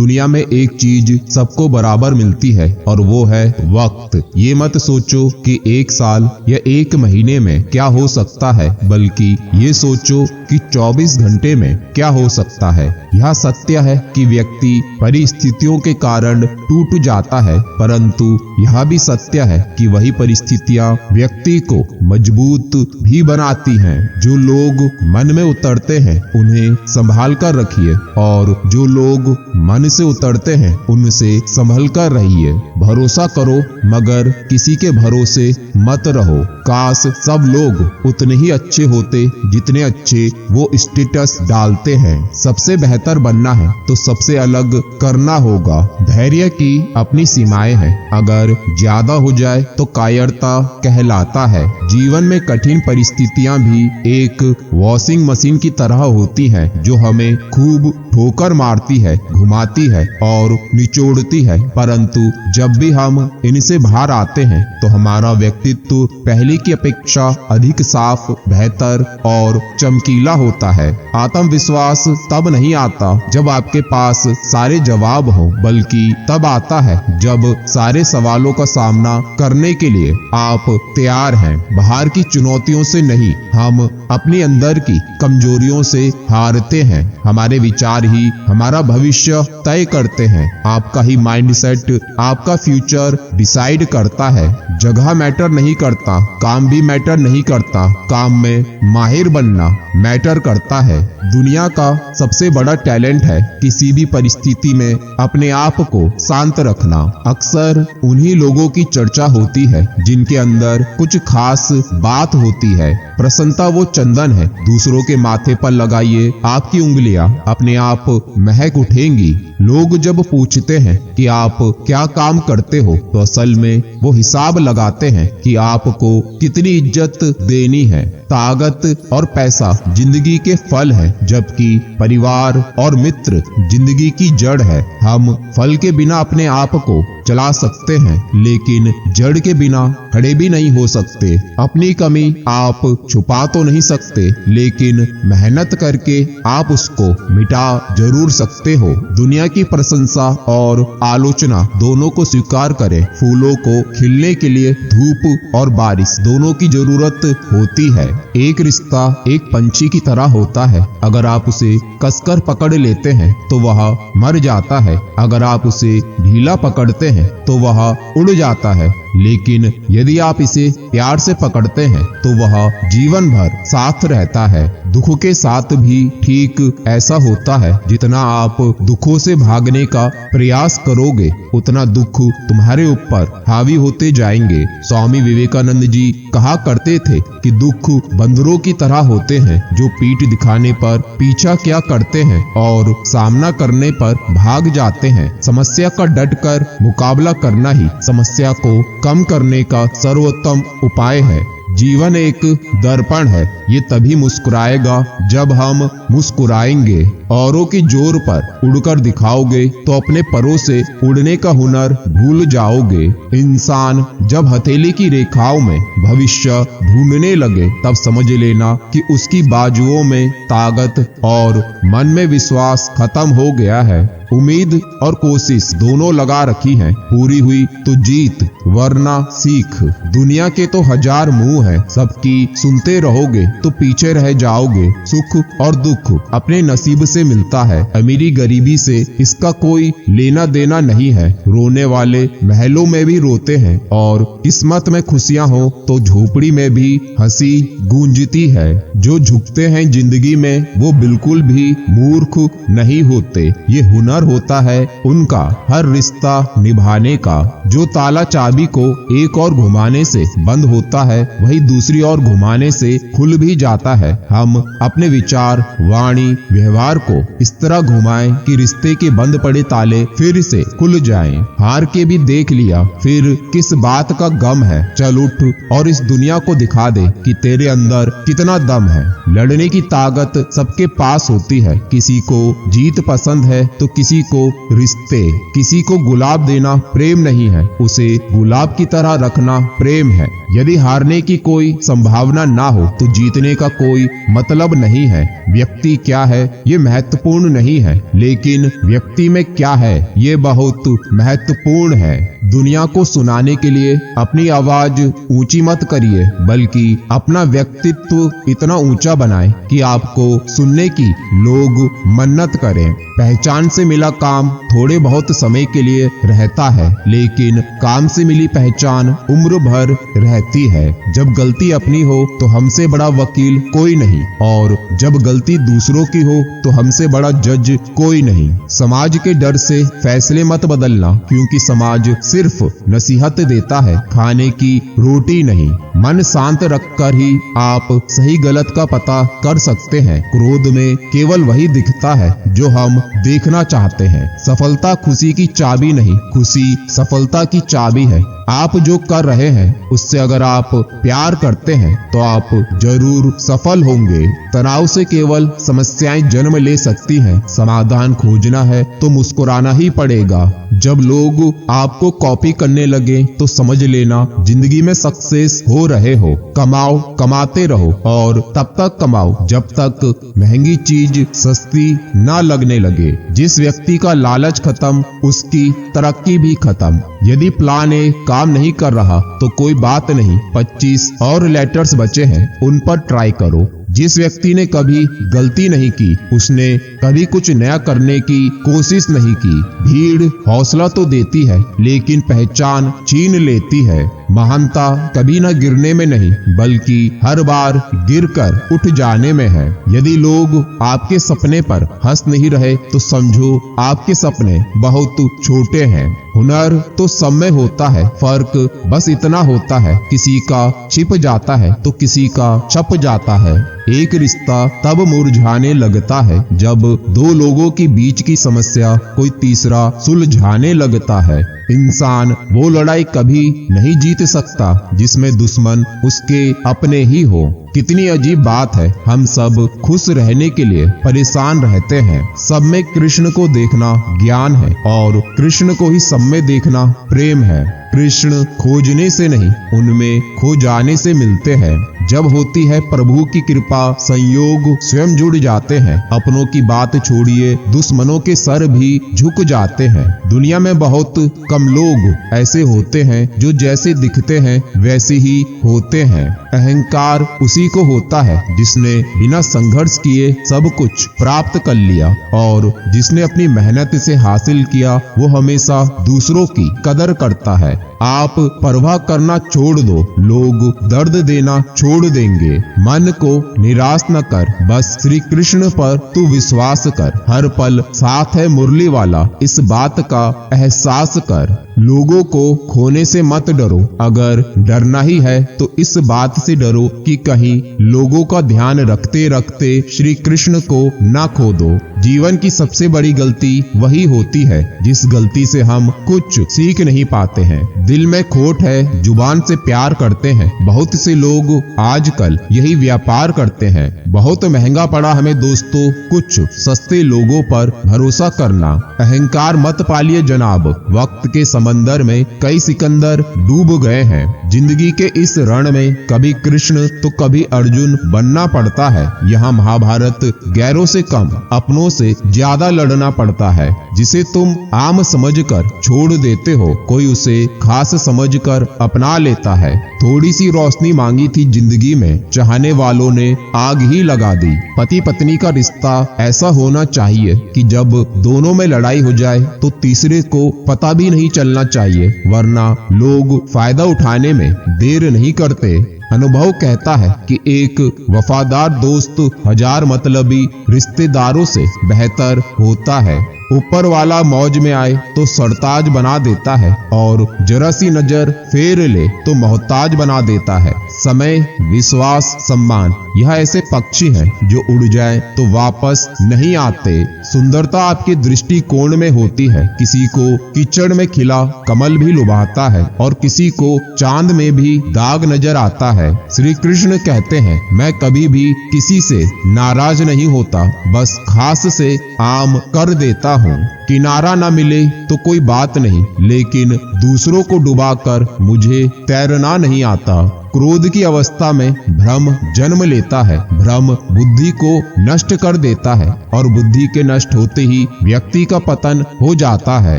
दुनिया में एक चीज सबको बराबर मिलती है और वो है वक्त। ये मत सोचो कि 1 साल या 1 महीने में क्या हो सकता है, बल्कि ये सोचो कि 24 घंटे में क्या हो सकता है। यह सत्य है कि व्यक्ति परिस्थितियों के कारण टूट जाता है, परंतु यह भी सत्य है कि वही परिस्थितियां व्यक्ति को मजबूत भी बनाती हैं। जो लोग मन में उतरते हैं उन्हें संभाल कर रखिए, और जो लोग मन से उतरते हैं उनसे संभल कर रहिए। भरोसा करो मगर किसी के भरोसे मत रहो। काश सब लोग उतने ही अच्छे होते जितने अच्छे वो स्टेटस डालते हैं। सबसे बेहतर बनना है तो सबसे अलग करना होगा। धैर्य की अपनी सीमाएं हैं, अगर ज्यादा हो जाए तो कायरता कहलाता है। जीवन में कठिन परिस्थितियां भी एक वॉशिंग मशीन की तरह होती हैं, जो हमें खूब ठोकर मारती है, घुमाती है और निचोड़ती है, परंतु जब भी हम इनसे बाहर आते हैं तो हमारा व्यक्तित्व पहले की अपेक्षा अधिक साफ, बेहतर और चमकीला होता है। आत्मविश्वास तब नहीं आता जब आपके पास सारे जवाब हो, बल्कि तब आता है जब सारे सवालों का सामना करने के लिए आप तैयार हैं। बाहर की चुनौतियों से नहीं, हम अपने अंदर की कमजोरियों से हारते हैं। हमारे विचार ही हमारा भविष्य तय करते हैं। आपका ही माइंडसेट आपका फ्यूचर डिसाइड करता है। जगह मैटर नहीं करता, काम भी मैटर नहीं करता, काम में माहिर बनना मैटर करता है। दुनिया का सबसे बड़ा टैलेंट है किसी भी परिस्थिति में अपने आप को शांत रखना। अक्सर उन्हीं लोगों की चर्चा होती है जिनके अंदर कुछ खास बात होती है। प्रसन्नता वो चंदन है, दूसरों के माथे पर लगाइए, आपकी उंगलियां अपने आप महक उठेंगी। लोग जब पूछते हैं कि आप क्या काम करते हो, तो असल में वो हिसाब लगाते हैं कि आपको कितनी इज्जत देनी है। ताकत और पैसा जिंदगी के फल है, जबकि परिवार और मित्र जिंदगी की जड़ है। हम फल के बिना अपने आप को चला सकते हैं, लेकिन जड़ के बिना खड़े भी नहीं हो सकते। अपनी कमी आप छुपा तो नहीं सकते, लेकिन मेहनत करके आप उसको मिटा जरूर सकते हो। दुनिया की प्रशंसा और आलोचना दोनों को स्वीकार करें। फूलों को खिलने के लिए धूप और बारिश दोनों की जरूरत होती है। एक रिश्ता एक पंछी की तरह होता है, अगर आप उसे कसकर पकड़ लेते हैं तो वह मर जाता है, अगर आप उसे ढीला पकड़ते हैं तो वह उड़ जाता है, लेकिन यदि आप इसे प्यार से पकड़ते हैं तो वह जीवन भर साथ रहता है। दुख के साथ भी ठीक ऐसा होता है। जितना आप दुखों से भागने का प्रयास करोगे, उतना दुख तुम्हारे ऊपर हावी होते जाएंगे। स्वामी विवेकानंद जी कहा करते थे कि दुख बंदरों की तरह होते हैं, जो पीठ दिखाने पर पीछा क्या करते हैं और सामना करने पर भाग जाते हैं। समस्या का डटकर मुकाबला करना ही समस्या को कम करने का सर्वोत्तम उपाय है। जीवन एक दर्पण है, ये तभी मुस्कुराएगा जब हम मुस्कुराएंगे। औरों के जोर पर उड़कर दिखाओगे तो अपने परों से उड़ने का हुनर भूल जाओगे। इंसान जब हथेली की रेखाओं में भविष्य ढूंढने लगे, तब समझ लेना कि उसकी बाजुओं में ताकत और मन में विश्वास खत्म हो गया है। उम्मीद और कोशिश दोनों लगा रखी हैं, पूरी हुई तो जीत, वरना सीख। दुनिया के तो 1000 मुंह हैं, सबकी सुनते रहोगे तो पीछे रह जाओगे। सुख और दुख अपने नसीब से मिलता है, अमीरी गरीबी से इसका कोई लेना देना नहीं है। रोने वाले महलों में भी रोते हैं, और किस्मत में खुशियां हो तो झोपड़ी में भी हंसी गूंजती है। जो झुकते हैं जिंदगी में वो बिल्कुल भी मूर्ख नहीं होते। ये हुनर होता है उनका हर रिश्ता निभाने का। जो ताला चाबी को एक और घुमाने से बंद होता है, वही दूसरी ओर घुमाने से खुल भी जाता है। हम अपने विचार, वाणी, व्यवहार को इस तरह घुमाएं कि रिश्ते के बंद पड़े ताले फिर से खुल जाएं। हार के भी देख लिया, फिर किस बात का गम है। चल उठ और इस दुनिया को दिखा दे कि तेरे अंदर कितना दम है। लड़ने की ताकत सबके पास होती है। किसी को जीत पसंद है तो किसी किसी को रिश्ते, किसी को गुलाब देना प्रेम नहीं है, उसे गुलाब की तरह रखना प्रेम है। यदि हारने की कोई संभावना ना हो तो जीतने का कोई मतलब नहीं है। व्यक्ति क्या है ये महत्वपूर्ण नहीं है, लेकिन व्यक्ति में क्या है ये बहुत महत्वपूर्ण है। दुनिया को सुनाने के लिए अपनी आवाज ऊंची मत करिए, बल्कि अपना व्यक्तित्व इतना ऊंचा बनाएं कि आपको सुनने की लोग मन्नत करें। पहचान से मिला काम थोड़े बहुत समय के लिए रहता है, लेकिन काम से मिली पहचान उम्र भर रहती है। जब गलती अपनी हो तो हमसे बड़ा वकील कोई नहीं, और जब गलती दूसरों की हो तो हमसे बड़ा जज कोई नहीं। समाज के डर से फैसले मत बदलना, क्योंकि समाज सिर्फ नसीहत देता है, खाने की रोटी नहीं। मन शांत रखकर ही आप सही गलत का पता कर सकते हैं। क्रोध में केवल वही दिखता है जो हम देखना चाहते हैं। सफलता खुशी की चाबी नहीं, खुशी सफलता की चाबी है। आप जो कर रहे हैं उससे अगर आप प्यार करते हैं तो आप जरूर सफल होंगे। तनाव से केवल समस्याएं जन्म ले सकती हैं, समाधान खोजना है तो मुस्कुराना ही पड़ेगा। जब लोग आपको कॉपी करने लगे तो समझ लेना जिंदगी में सक्सेस हो रहे हो। कमाओ, कमाते रहो, और तब तक कमाओ जब तक महंगी चीज सस्ती ना लगने लगे। जिस व्यक्ति का लालच खत्म उसकी तरक्की भी खत्म। यदि प्लान ए काम नहीं कर रहा तो कोई बात नहीं, 25 और लेटर्स बचे हैं, उन पर ट्राई करो। जिस व्यक्ति ने कभी गलती नहीं की उसने कभी कुछ नया करने की कोशिश नहीं की। भीड़ हौसला तो देती है लेकिन पहचान छीन लेती है। महानता कभी न गिरने में नहीं बल्कि हर बार गिरकर उठ जाने में है। यदि लोग आपके सपने पर हंस नहीं रहे तो समझो आपके सपने बहुत छोटे हैं। हुनर तो सब में होता है, फर्क बस इतना होता है किसी का छिप जाता है तो किसी का छप जाता है। एक रिश्ता तब मुरझाने लगता है जब दो लोगों के बीच की समस्या कोई तीसरा सुलझाने लगता है। इंसान वो लड़ाई कभी नहीं जीत सकता जिसमें दुश्मन उसके अपने ही हो। कितनी अजीब बात है, हम सब खुश रहने के लिए परेशान रहते हैं। सब में कृष्ण को देखना ज्ञान है और कृष्ण को ही सब में देखना प्रेम है। कृष्ण खोजने से नहीं उनमें खो जाने से मिलते हैं। जब होती है प्रभु की कृपा संयोग स्वयं जुड़ जाते हैं। अपनों की बात छोड़िए, दुश्मनों के सर भी झुक जाते हैं। दुनिया में बहुत कम लोग ऐसे होते हैं जो जैसे दिखते हैं वैसे ही होते हैं। अहंकार उसी को होता है जिसने बिना संघर्ष किए सब कुछ प्राप्त कर लिया, और जिसने अपनी मेहनत से हासिल किया वो हमेशा दूसरों की कदर करता है। आप परवाह करना छोड़ दो, लोग दर्द देना छोड़ देंगे। मन को निराश न कर, बस श्री कृष्ण पर तू विश्वास कर। हर पल साथ है मुरली वाला, इस बात का एहसास कर। लोगों को खोने से मत डरो, अगर डरना ही है तो इस बात से डरो कि कहीं लोगों का ध्यान रखते रखते श्री कृष्ण को ना खो दो। जीवन की सबसे बड़ी गलती वही होती है जिस गलती से हम कुछ सीख नहीं पाते हैं। दिल में खोट है, जुबान से प्यार करते हैं। बहुत से लोग आजकल यही व्यापार करते हैं। बहुत महंगा पड़ा हमें दोस्तों कुछ सस्ते लोगों पर भरोसा करना। अहंकार मत पालिए जनाब, वक्त के समंदर में कई सिकंदर डूब गए हैं। जिंदगी के इस रण में कभी कृष्ण तो कभी अर्जुन बनना पड़ता है। यहाँ महाभारत गैरों से कम अपनों से ज्यादा लड़ना पड़ता है। जिसे तुम आम समझकर छोड़ देते हो कोई उसे खास समझकर अपना लेता है। थोड़ी सी रोशनी मांगी थी जिंदगी में, चाहने वालों ने आग ही लगा दी। पति पत्नी का रिश्ता ऐसा होना चाहिए कि जब दोनों में लड़ाई हो जाए तो तीसरे को पता भी नहीं चलना चाहिए, वरना लोग फायदा उठाने में देर नहीं करते। अनुभव कहता है कि एक वफादार दोस्त 1000 मतलबी रिश्तेदारों से बेहतर होता है। ऊपर वाला मौज में आए तो सरताज बना देता है, और जरा सी नजर फेर ले तो मोहताज बना देता है। समय, विश्वास, सम्मान, यह ऐसे पक्षी हैं जो उड़ जाए तो वापस नहीं आते। सुंदरता आपके दृष्टिकोण में होती है। किसी को कीचड़ में खिला कमल भी लुभाता है और किसी को चांद में भी दाग नजर आता है। श्री कृष्ण कहते हैं, मैं कभी भी किसी से नाराज नहीं होता, बस खास से आम कर देता हूँ। किनारा न मिले तो कोई बात नहीं, लेकिन दूसरों को डुबाकर मुझे तैरना नहीं आता। क्रोध की अवस्था में भ्रम जन्म लेता है। भ्रम बुद्धि को नष्ट कर देता है और बुद्धि के नष्ट होते ही व्यक्ति का पतन हो जाता है।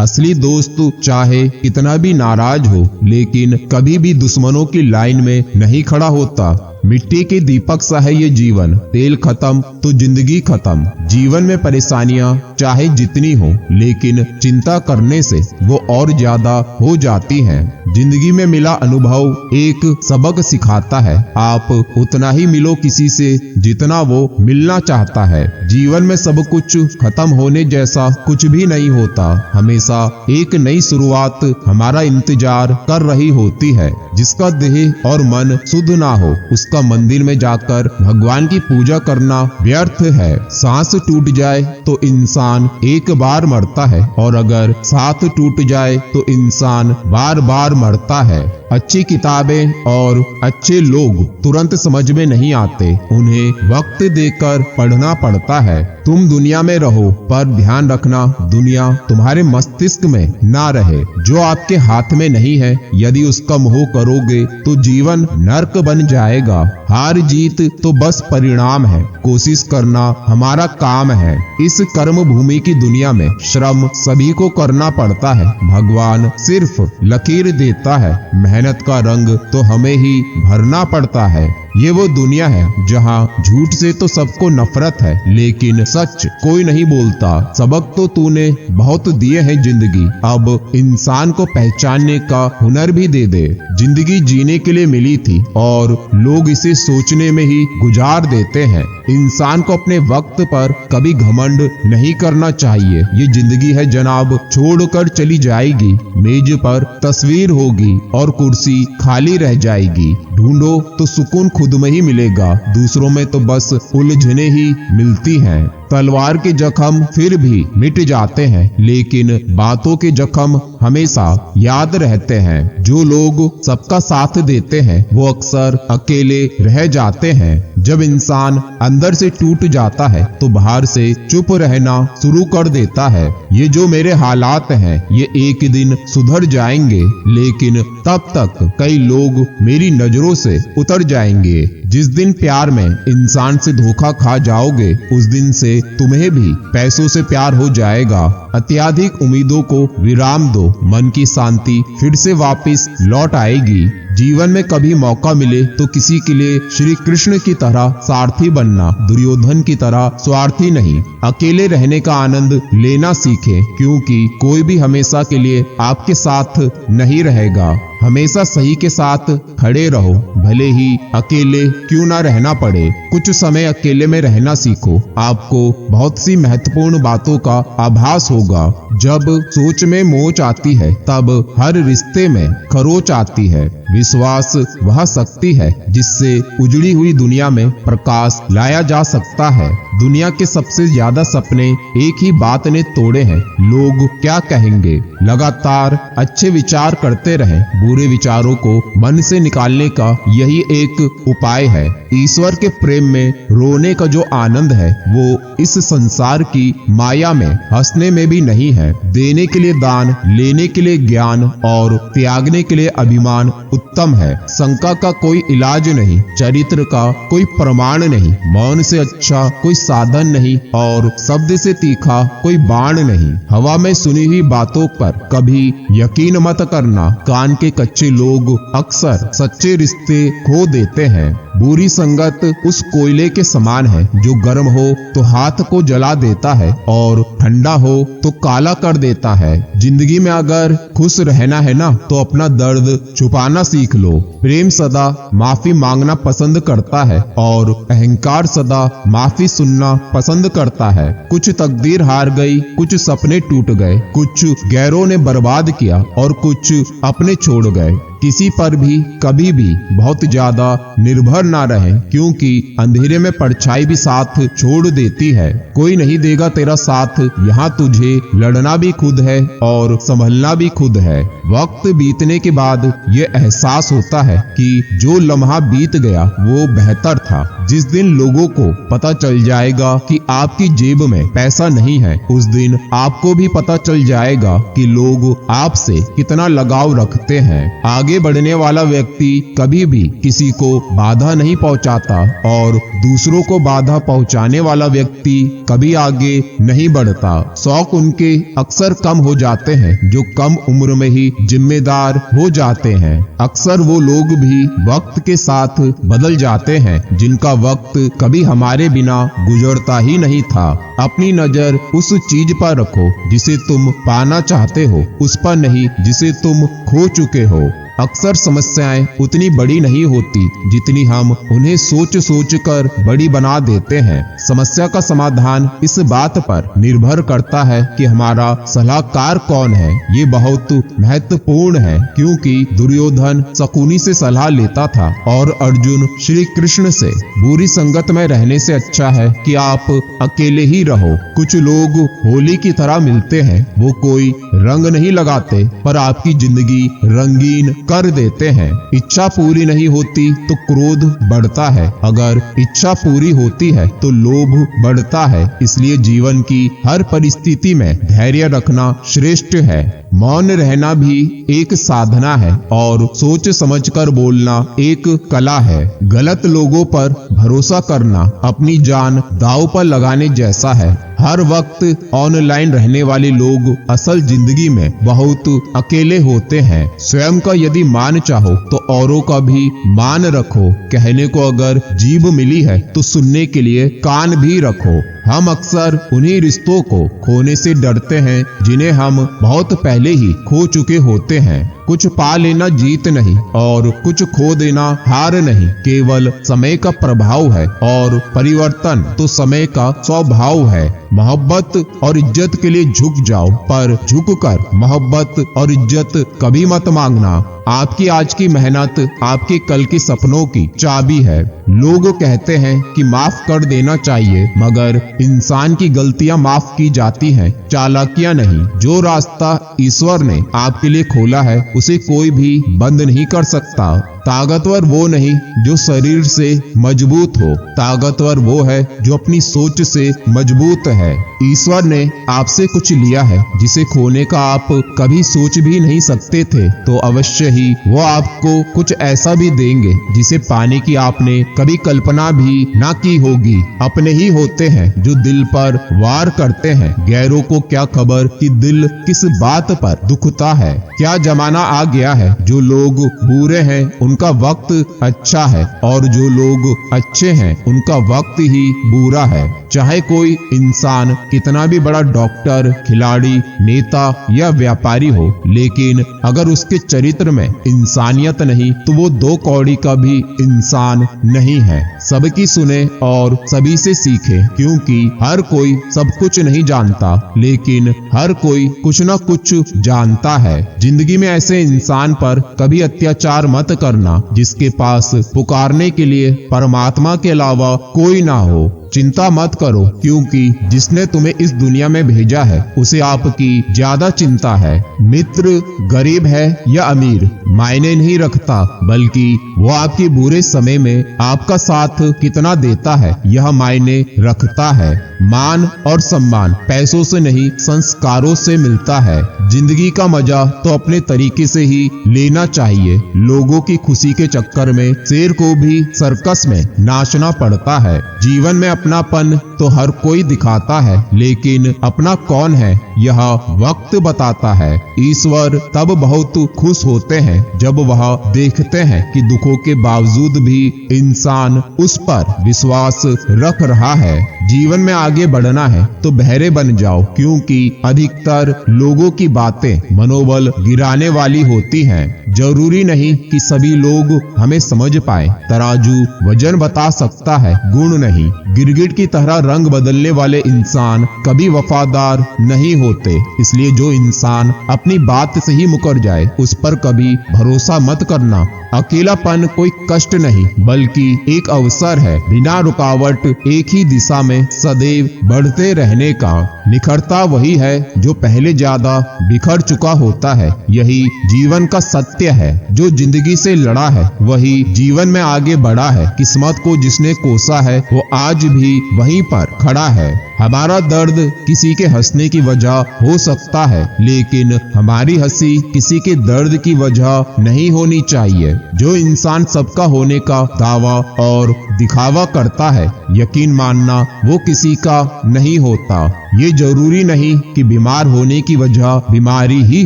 असली दोस्त चाहे कितना भी नाराज हो, लेकिन कभी भी दुश्मनों की लाइन में नहीं खड़ा होता। मिट्टी के दीपक सा है ये जीवन, तेल खत्म तो जिंदगी खत्म। जीवन में परेशानियां चाहे जितनी हो, लेकिन चिंता करने से वो और ज्यादा हो जाती हैं। जिंदगी में मिला अनुभव एक सबक सिखाता है। आप उतना ही मिलो किसी से जितना वो मिलना चाहता है। जीवन में सब कुछ खत्म होने जैसा कुछ भी नहीं होता। हमेशा एक नई शुरुआत हमारा इंतजार कर रही होती है। जिसका देह और मन शुद्ध ना हो, उसका मंदिर में जाकर भगवान की पूजा करना व्यर्थ है। सांस टूट जाए तो इंसान एक बार मरता है, और अगर साथ टूट जाए तो इंसान बार बार मरता है। अच्छी किताबें और अच्छे लोग तुरंत समझ में नहीं आते, उन्हें वक्त देकर पढ़ना पड़ता है। तुम दुनिया में रहो, पर ध्यान रखना दुनिया तुम्हारे मस्तिष्क में ना रहे। जो आपके हाथ में नहीं है, यदि उसका मोह करोगे तो जीवन नर्क बन जाएगा। हार जीत तो बस परिणाम है, कोशिश करना हमारा काम है। इस कर्म भूमि की दुनिया में श्रम सभी को करना पड़ता है। भगवान सिर्फ लकीर देता है, मेहनत का रंग तो हमें ही भरना पड़ता है। ये वो दुनिया है जहाँ झूठ से तो सबको नफरत है, लेकिन सच कोई नहीं बोलता। सबक तो तूने बहुत दिए हैं जिंदगी, अब इंसान को पहचानने का हुनर भी दे दे। जिंदगी जीने के लिए मिली थी और लोग इसे सोचने में ही गुजार देते हैं। इंसान को अपने वक्त पर कभी घमंड नहीं करना चाहिए। ये जिंदगी है जनाब, छोड़कर चली जाएगी। मेज पर तस्वीर होगी और कुर्सी खाली रह जाएगी। ढूंढो तो सुकून खुद में ही मिलेगा, दूसरों में तो बस उलझने ही मिलती हैं। तलवार के जख्म फिर भी मिट जाते हैं, लेकिन बातों के जख्म हमेशा याद रहते हैं। जो लोग सबका साथ देते हैं वो अक्सर अकेले रह जाते हैं। जब इंसान अंदर से टूट जाता है तो बाहर से चुप रहना शुरू कर देता है। ये जो मेरे हालात हैं ये एक दिन सुधर जाएंगे, लेकिन तब तक कई लोग मेरी नजरों से उतर जाएंगे। जिस दिन प्यार में इंसान से धोखा खा जाओगे, उस दिन से तुम्हें भी पैसों से प्यार हो जाएगा। अत्याधिक उम्मीदों को विराम दो, मन की शांति फिर से वापस लौट आएगी। जीवन में कभी मौका मिले तो किसी के लिए श्री कृष्ण की तरह सारथी बनना, दुर्योधन की तरह स्वार्थी नहीं। अकेले रहने का आनंद लेना सीखें, क्योंकि कोई भी हमेशा के लिए आपके साथ नहीं रहेगा। हमेशा सही के साथ खड़े रहो, भले ही अकेले क्यों ना रहना पड़े। कुछ समय अकेले में रहना सीखो, आपको बहुत सी महत्वपूर्ण बातों का आभास होगा। जब सोच में मोच आती है तब हर रिश्ते में खरोच आती है। विश्वास वह शक्ति है जिससे उजड़ी हुई दुनिया में प्रकाश लाया जा सकता है। दुनिया के सबसे ज्यादा सपने एक ही बात ने तोड़े हैं, लोग क्या कहेंगे। लगातार अच्छे विचार करते रहें, बुरे विचारों को मन से निकालने का यही एक उपाय है। ईश्वर के प्रेम में रोने का जो आनंद है वो इस संसार की माया में हंसने में भी नहीं है। देने के लिए दान, लेने के लिए ज्ञान और त्यागने के लिए अभिमान उत्तम है। शंका का कोई इलाज नहीं, चरित्र का कोई प्रमाण नहीं, मौन से अच्छा कोई साधन नहीं और शब्द से तीखा कोई बाण नहीं। हवा में सुनी हुई बातों पर कभी यकीन मत करना, कान के कच्चे लोग अक्सर सच्चे रिश्ते खो देते हैं। बुरी संगत उस कोयले के समान है जो गर्म हो तो हाथ को जला देता है और ठंडा हो तो काला कर देता है। जिंदगी में अगर खुश रहना है ना तो अपना दर्द छुपाना सीख लो। प्रेम सदा माफी मांगना पसंद करता है और अहंकार सदा माफी सुनना पसंद करता है। कुछ तकदीर हार गई, कुछ सपने टूट गए, कुछ गैरों ने बर्बाद किया और कुछ अपने छोड़ गए। किसी पर भी कभी भी बहुत ज्यादा निर्भर ना रहें, क्योंकि अंधेरे में परछाई भी साथ छोड़ देती है। कोई नहीं देगा तेरा साथ, यहाँ तुझे लड़ना भी खुद है और संभलना भी खुद है। वक्त बीतने के बाद ये एहसास होता है कि जो लम्हा बीत गया वो बेहतर था। जिस दिन लोगों को पता चल जाएगा कि आपकी जेब में पैसा नहीं है, उस दिन आपको भी पता चल जाएगा कि लोग आपसे कितना लगाव रखते हैं। आगे बढ़ने वाला व्यक्ति कभी भी किसी को बाधा नहीं पहुंचाता और दूसरों को बाधा पहुंचाने वाला व्यक्ति कभी आगे नहीं बढ़ता। शौक उनके अक्सर कम हो जाते हैं जो कम उम्र में ही जिम्मेदार हो जाते हैं। अक्सर वो लोग भी वक्त के साथ बदल जाते हैं जिनका वक्त कभी हमारे बिना गुजरता ही नहीं था। अपनी नजर उस चीज पर रखो जिसे तुम पाना चाहते हो, उस पर नहीं जिसे तुम खो चुके हो। अक्सर समस्याएं उतनी बड़ी नहीं होती जितनी हम उन्हें सोच सोच कर बड़ी बना देते हैं। समस्या का समाधान इस बात पर निर्भर करता है कि हमारा सलाहकार कौन है। ये बहुत महत्वपूर्ण है क्योंकि दुर्योधन शकुनी से सलाह लेता था और अर्जुन श्री कृष्ण से। बुरी संगत में रहने से अच्छा है कि आप अकेले ही रहो। कुछ लोग होली की तरह मिलते हैं, वो कोई रंग नहीं लगाते पर आपकी जिंदगी रंगीन कर देते हैं। इच्छा पूरी नहीं होती तो क्रोध बढ़ता है, अगर इच्छा पूरी होती है तो लोभ बढ़ता है। इसलिए जीवन की हर परिस्थिति में धैर्य रखना श्रेष्ठ है। मौन रहना भी एक साधना है और सोच समझकर बोलना एक कला है। गलत लोगों पर भरोसा करना अपनी जान दांव पर लगाने जैसा है। हर वक्त ऑनलाइन रहने वाले लोग असल जिंदगी में बहुत अकेले होते हैं। स्वयं का यदि मान चाहो तो औरों का भी मान रखो। कहने को अगर जीभ मिली है तो सुनने के लिए कान भी रखो। हम अक्सर उन्हीं रिश्तों को खोने से डरते हैं जिन्हें हम बहुत पहले ही खो चुके होते हैं। कुछ पा लेना जीत नहीं और कुछ खो देना हार नहीं, केवल समय का प्रभाव है और परिवर्तन तो समय का स्वभाव है। मोहब्बत और इज्जत के लिए झुक जाओ, पर झुककर मोहब्बत और इज्जत कभी मत मांगना। आपकी आज की मेहनत आपके कल के सपनों की चाबी है। लोग कहते हैं कि माफ कर देना चाहिए, मगर इंसान की गलतियां माफ की जाती हैं, चालाकियां नहीं। जो रास्ता ईश्वर ने आपके लिए खोला है उसे कोई भी बंद नहीं कर सकता। ताकतवर वो नहीं जो शरीर से मजबूत हो, ताकतवर वो है जो अपनी सोच से मजबूत है। ईश्वर ने आपसे कुछ लिया है जिसे खोने का आप कभी सोच भी नहीं सकते थे, तो अवश्य ही वो आपको कुछ ऐसा भी देंगे जिसे पाने की आपने कभी कल्पना भी ना की होगी। अपने ही होते हैं जो दिल पर वार करते हैं, गैरों को क्या खबर कि दिल किस बात पर दुखता है। क्या जमाना आ गया है, जो लोग बुरे हैं उनका वक्त अच्छा है और जो लोग अच्छे हैं उनका वक्त ही बुरा है। चाहे कोई इंसान कितना भी बड़ा डॉक्टर, खिलाड़ी, नेता या व्यापारी हो, लेकिन अगर उसके चरित्र में इंसानियत नहीं तो वो दो कौड़ी का भी इंसान नहीं है। सबकी सुने और सभी से सीखे, क्योंकि हर कोई सब कुछ नहीं जानता, लेकिन हर कोई कुछ न कुछ जानता है। जिंदगी में ऐसे इंसान पर कभी अत्याचार मत करना जिसके पास पुकारने के लिए परमात्मा के अलावा कोई ना हो। चिंता मत करो, क्योंकि जिसने तुम्हें इस दुनिया में भेजा है उसे आपकी ज्यादा चिंता है। मित्र गरीब है या अमीर मायने नहीं रखता, बल्कि वो आपके बुरे समय में आपका साथ कितना देता है यह मायने रखता है। मान और सम्मान पैसों से नहीं संस्कारों से मिलता है। जिंदगी का मजा तो अपने तरीके से ही लेना चाहिए। लोगों की खुशी के चक्कर में शेर को भी सर्कस में नाचना पड़ता है। जीवन में अपनापन तो हर कोई दिखाता है, लेकिन अपना कौन है यह वक्त बताता है। ईश्वर तब बहुत खुश होते हैं जब वह देखते हैं कि दुखों के बावजूद भी इंसान उस पर विश्वास रख रहा है। जीवन में आगे बढ़ना है तो बहरे बन जाओ, क्योंकि अधिकतर लोगों की बातें मनोबल गिराने वाली होती हैं। जरूरी नहीं कि सभी लोग हमें समझ पाए। तराजू वजन बता सकता है, गुण नहीं। गिरगिट की तरह रंग बदलने वाले इंसान कभी वफादार नहीं होते। इसलिए जो इंसान अपनी बात से ही मुकर जाए उस पर कभी भरोसा मत करना। अकेलापन कोई कष्ट नहीं, बल्कि एक अवसर है। बिना रुकावट एक ही दिशा में सदैव बढ़ते रहने का। निखरता वही है जो पहले ज्यादा बिखर चुका होता है। यही जीवन का सत्य है। जो जिंदगी से लड़ा है वही जीवन में आगे बढ़ा है। किस्मत को जिसने कोसा है वो आज भी वहीं पर खड़ा है। हमारा दर्द किसी के हंसने की वजह हो सकता है, लेकिन हमारी हंसी किसी के दर्द की वजह नहीं होनी चाहिए। जो इंसान सबका होने का दावा और दिखावा करता है, यकीन मानना वो किसी का नहीं होता। ये जरूरी नहीं कि बीमार होने की वजह बीमारी ही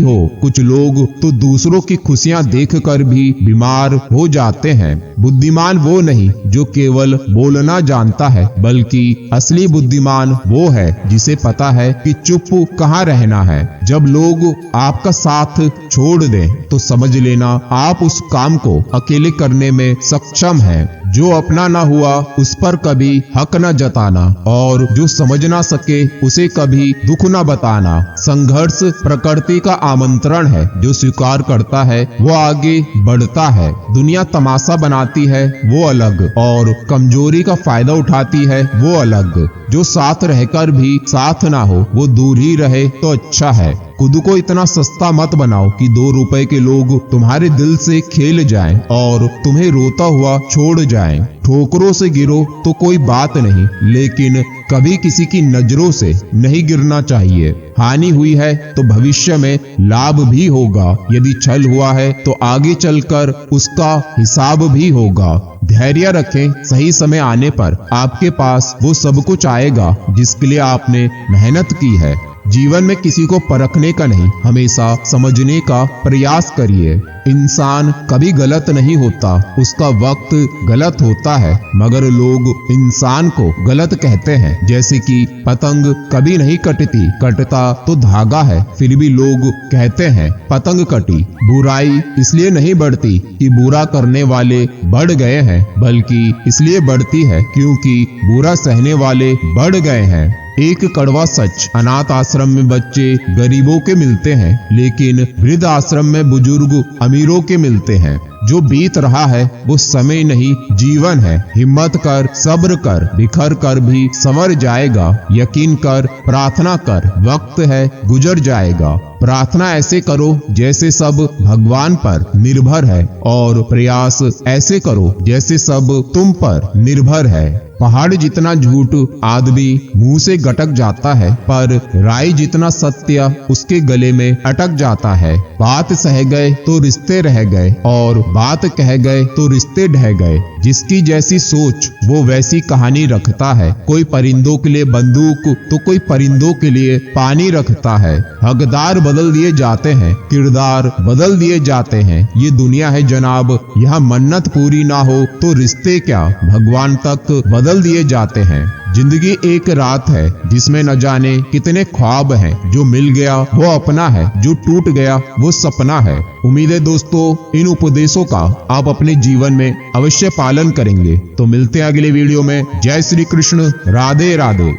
हो। कुछ लोग तो दूसरों की खुशियां देखकर भी बीमार हो जाते हैं। बुद्धिमान वो नहीं जो केवल बोलना जानता है, बल्कि असली बुद्धिमान वो है जिसे पता है कि चुप कहाँ रहना है। जब लोग आपका साथ छोड़ दें तो समझ लेना आप उस काम को अकेले करने में सक्षम हैं। जो अपना ना हुआ उस पर कभी हक न जताना, और जो समझ ना सके उसे कभी दुख न बताना। संघर्ष प्रकृति का आमंत्रण है। जो स्वीकार करता है वो आगे बढ़ता है। दुनिया तमाशा बनाती है वो अलग, और कमजोरी का फायदा उठाती है वो अलग। जो साथ रहकर भी साथ ना हो वो दूर ही रहे तो अच्छा है। खुद को इतना सस्ता मत बनाओ कि 2 रुपए के लोग तुम्हारे दिल से खेल जाएं और तुम्हें रोता हुआ छोड़ जाएं। ठोकरों से गिरो तो कोई बात नहीं, लेकिन कभी किसी की नजरों से नहीं गिरना चाहिए। हानि हुई है तो भविष्य में लाभ भी होगा। यदि छल हुआ है तो आगे चलकर उसका हिसाब भी होगा। धैर्य रखें, सही समय आने पर आपके पास वो सब कुछ आएगा जिसके लिए आपने मेहनत की है। जीवन में किसी को परखने का नहीं, हमेशा समझने का प्रयास करिए। इंसान कभी गलत नहीं होता, उसका वक्त गलत होता है, मगर लोग इंसान को गलत कहते हैं। जैसे कि पतंग कभी नहीं कटती, कटता तो धागा है, फिर भी लोग कहते हैं पतंग कटी। बुराई इसलिए नहीं बढ़ती कि बुरा करने वाले बढ़ गए हैं, बल्कि इसलिए बढ़ती है क्योंकि बुरा सहने वाले बढ़ गए हैं। एक कड़वा सच, अनाथ आश्रम में बच्चे गरीबों के मिलते हैं, लेकिन वृद्ध आश्रम में बुजुर्ग अमीरों के मिलते हैं। जो बीत रहा है वो समय नहीं, जीवन है। हिम्मत कर, सब्र कर, बिखर कर भी संवर जाएगा। यकीन कर, प्रार्थना कर, वक्त है गुजर जाएगा। प्रार्थना ऐसे करो जैसे सब भगवान पर निर्भर है, और प्रयास ऐसे करो जैसे सब तुम पर निर्भर है। पहाड़ जितना झूठ आदमी मुंह से गटक जाता है, पर राई जितना सत्य उसके गले में अटक जाता है। बात सह गए तो रिश्ते रह गए, और बात कह गए तो रिश्ते ढह गए। जिसकी जैसी सोच वो वैसी कहानी रखता है। कोई परिंदों के लिए बंदूक तो कोई परिंदों के लिए पानी रखता है। हकदार बदल दिए जाते हैं, किरदार बदल दिए जाते हैं। ये दुनिया है जनाब, यहाँ मन्नत पूरी ना हो तो रिश्ते क्या भगवान तक बदल दिए जाते हैं। जिंदगी एक रात है जिसमें न जाने कितने ख्वाब हैं। जो मिल गया वो अपना है, जो टूट गया वो सपना है। उम्मीद है दोस्तों इन उपदेशों का आप अपने जीवन में अवश्य पालन करेंगे। तो मिलते हैं अगले वीडियो में। जय श्री कृष्ण, राधे राधे।